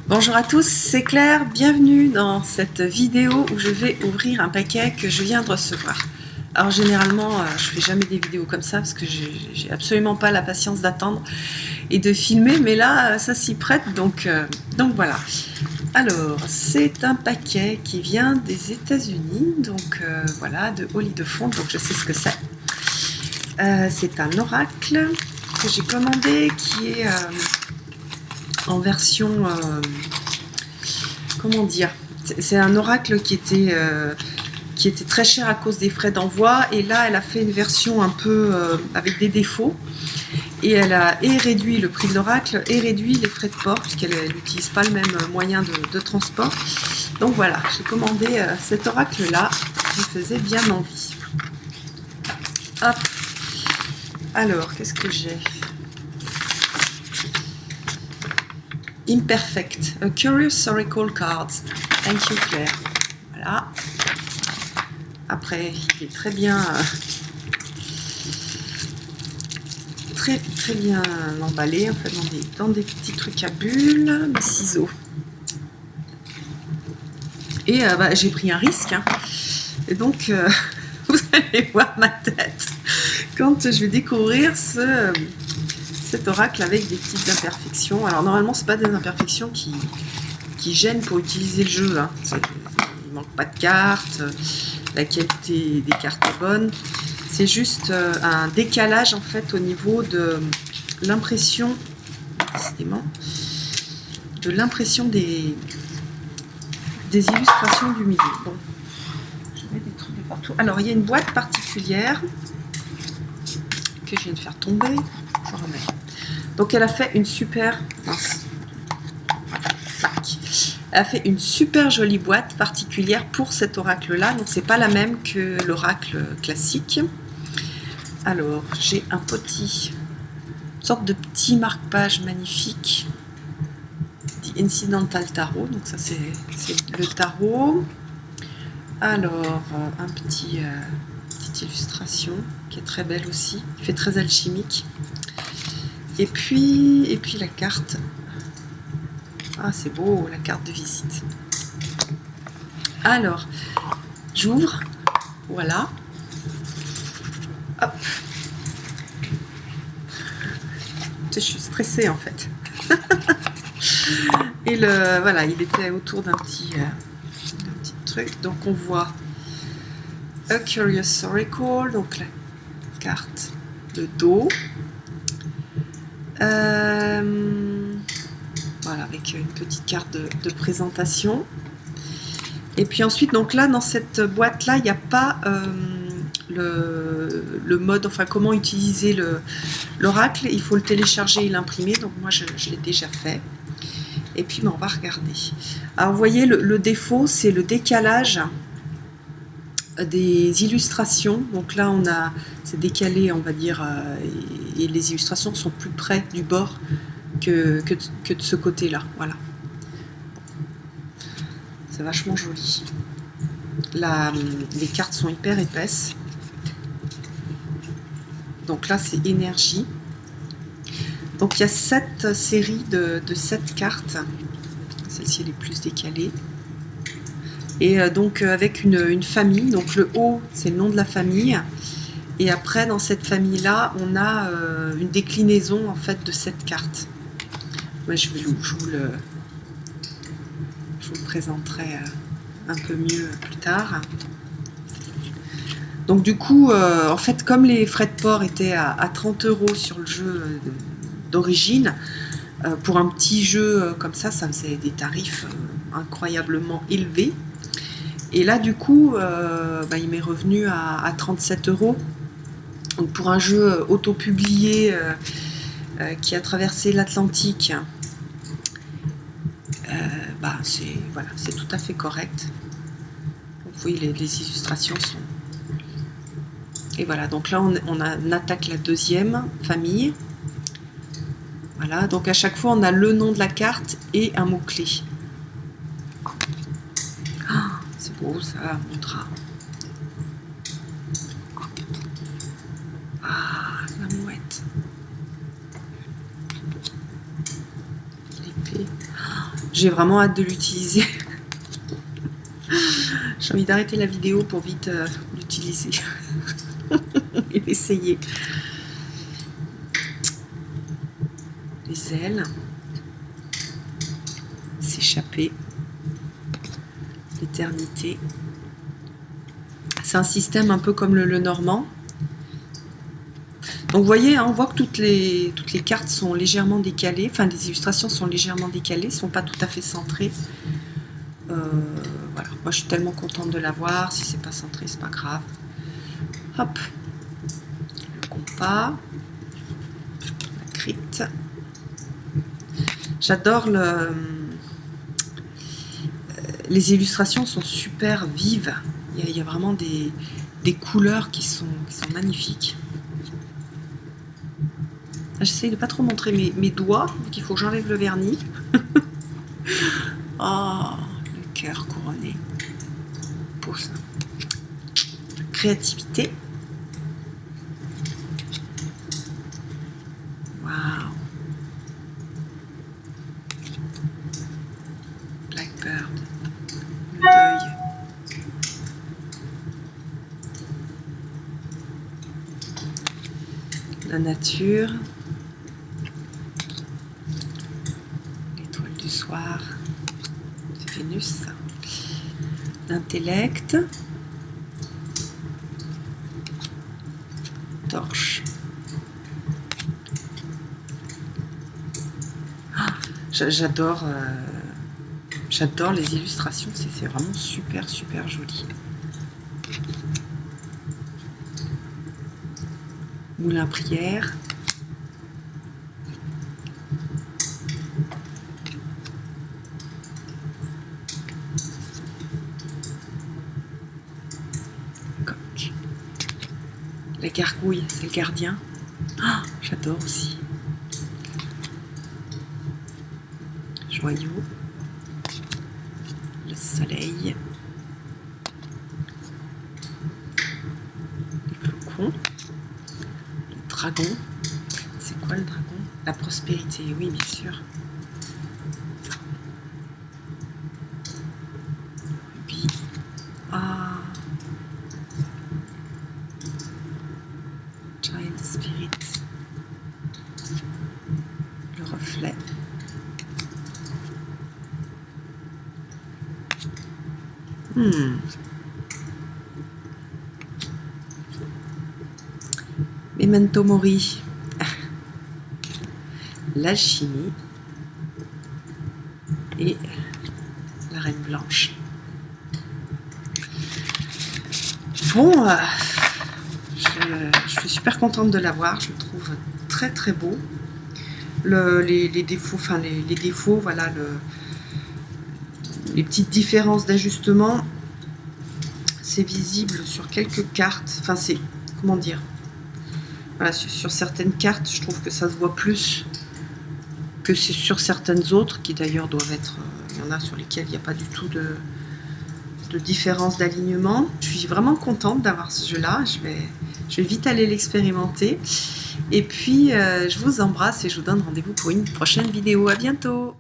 Bonjour à tous, c'est Claire, bienvenue dans cette vidéo où je vais ouvrir un paquet que je viens de recevoir. Alors généralement, je fais jamais des vidéos comme ça parce que j'ai absolument pas la patience d'attendre et de filmer, mais là, ça s'y prête, donc voilà. Alors, c'est un paquet qui vient des États-Unis, donc voilà, de Holly de Fond, donc je sais ce que c'est. C'est un oracle que j'ai commandé qui est en version, comment dire, c'est un oracle qui était très cher à cause des frais d'envoi, et là elle a fait une version un peu avec des défauts, et elle a réduit le prix de l'oracle et réduit les frais de port puisqu'elle n'utilise pas le même moyen de transport. Donc voilà, j'ai commandé cet oracle là qui me faisait bien envie. Hop. Alors qu'est-ce que j'ai? Imperfect, a curious oracle card. Thank you Claire. Voilà. Après, il est très bien, très bien emballé, en fait, dans des petits trucs à bulles, des ciseaux. Et j'ai pris un risque, hein. Et donc, vous allez voir ma tête quand je vais découvrir cet oracle avec des petites imperfections. Alors normalement, c'est pas des imperfections qui gênent pour utiliser le jeu, hein. Il manque pas de cartes, la qualité des cartes est bonne. C'est juste un décalage en fait au niveau de l'impression, décidément, de l'impression des illustrations du milieu. Bon, je mets des trucs de partout. Alors il y a une boîte particulière que je viens de faire tomber. Je remets. Donc elle a fait une super, elle a fait une super jolie boîte particulière pour cet oracle là. Donc c'est pas la même que l'oracle classique. Alors, j'ai une sorte de petit marque-page magnifique, The Incidental Tarot, donc ça c'est le tarot. Alors, petite illustration qui est très belle aussi, qui fait très alchimique. Et puis la carte. Ah, c'est beau, la carte de visite. Alors, j'ouvre, voilà. Hop. Je suis stressée en fait. Et voilà, il était autour d'un petit truc. Donc on voit A Curious Oracle, donc la carte de dos. Voilà, avec une petite carte de présentation. Et puis ensuite, donc là, dans cette boîte-là, il n'y a pas le mode, enfin comment utiliser l'oracle. Il faut le télécharger et l'imprimer, donc moi je l'ai déjà fait. Et puis on va regarder. Alors vous voyez, le défaut, c'est le décalage des illustrations. Donc là c'est décalé, on va dire, et les illustrations sont plus près du bord que de ce côté là. Voilà, c'est vachement joli. Les cartes sont hyper épaisses. Donc là, c'est énergie. Donc il y a 7 séries de 7 cartes. Celle-ci, elle est plus décalée. Et donc avec une famille. Donc le haut, c'est le nom de la famille. Et après, dans cette famille-là, on a une déclinaison en fait de 7 cartes. Moi, je vous le présenterai un peu mieux plus tard. Donc du coup, en fait, comme les frais de port étaient à 30 € sur le jeu d'origine, pour un petit jeu comme ça faisait des tarifs incroyablement élevés. Et là, du coup, il m'est revenu à 37 €. Donc pour un jeu auto-publié qui a traversé l'Atlantique, c'est tout à fait correct. Donc, vous voyez, les illustrations sont... Et voilà, donc là on attaque la deuxième famille. Voilà, donc à chaque fois on a le nom de la carte et un mot-clé. Ah, c'est beau ça, montra. Ah, la mouette. L'épée. J'ai vraiment hâte de l'utiliser. J'ai envie d'arrêter la vidéo pour vite l'utiliser et l'essayer. Les ailes, s'échapper, l'éternité. C'est un système un peu comme le normand. Donc vous voyez, hein, on voit que toutes les cartes sont légèrement décalées, enfin les illustrations sont légèrement décalées, ne sont pas tout à fait centrées. Voilà, moi je suis tellement contente de l'avoir, si c'est pas centré, c'est pas grave. Hop, le compas, la crypte. J'adore les illustrations sont super vives, il y a vraiment des couleurs qui sont magnifiques. J'essaye de pas trop montrer mes doigts, donc il faut que j'enlève le vernis. Oh, le cœur couronné. Pour ça. Créativité. Waouh. Blackbird. Le deuil. La nature. L'étoile du soir. C'est Vénus. L'intellect. Torche. Ah, j'adore les illustrations, c'est vraiment super joli. Moulin prière. Coq. La gargouille, c'est le gardien. Ah, j'adore aussi. Joyau. Le soleil. Les flocons. Le dragon. C'est quoi le dragon? La prospérité, oui, bien sûr. Rubis. Ah. Child Spirit. Le reflet. Memento Mori. L'alchimie. Et la reine blanche. Bon, je suis super contente de l'avoir. Je le trouve très beau. Les défauts, enfin les défauts, voilà, les petites différences d'ajustement, c'est visible sur quelques cartes. Enfin, c'est, comment dire, voilà, sur certaines cartes, je trouve que ça se voit plus que sur certaines autres, qui d'ailleurs doivent être, il y en a sur lesquelles il n'y a pas du tout de différence d'alignement. Je suis vraiment contente d'avoir ce jeu-là. Je vais vite aller l'expérimenter. Et puis, je vous embrasse et je vous donne rendez-vous pour une prochaine vidéo. À bientôt!